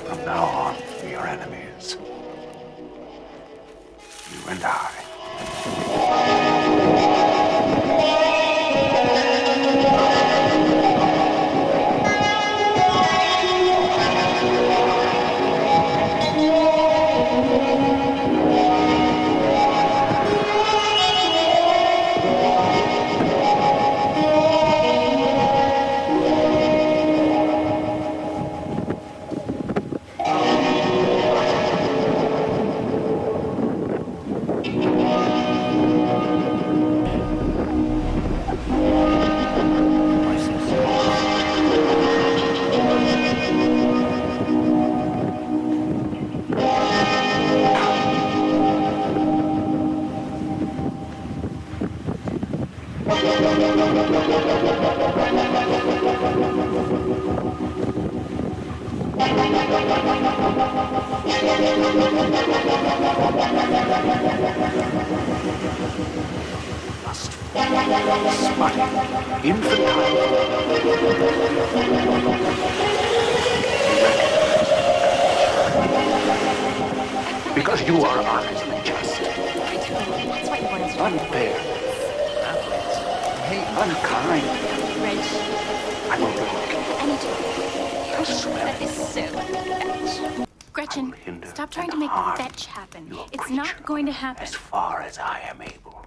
From now on, we are enemies. You and I. Must smutty, infantile. Because you are honest and just. That's what you want us to do. Unfair. Hey, unkind. Reg, I will block you. I need you. I swear. That is so fetch. Gretchen, I will hinder stop trying to and make harm fetch happen. your It's creature not going to happen. As far as I am able.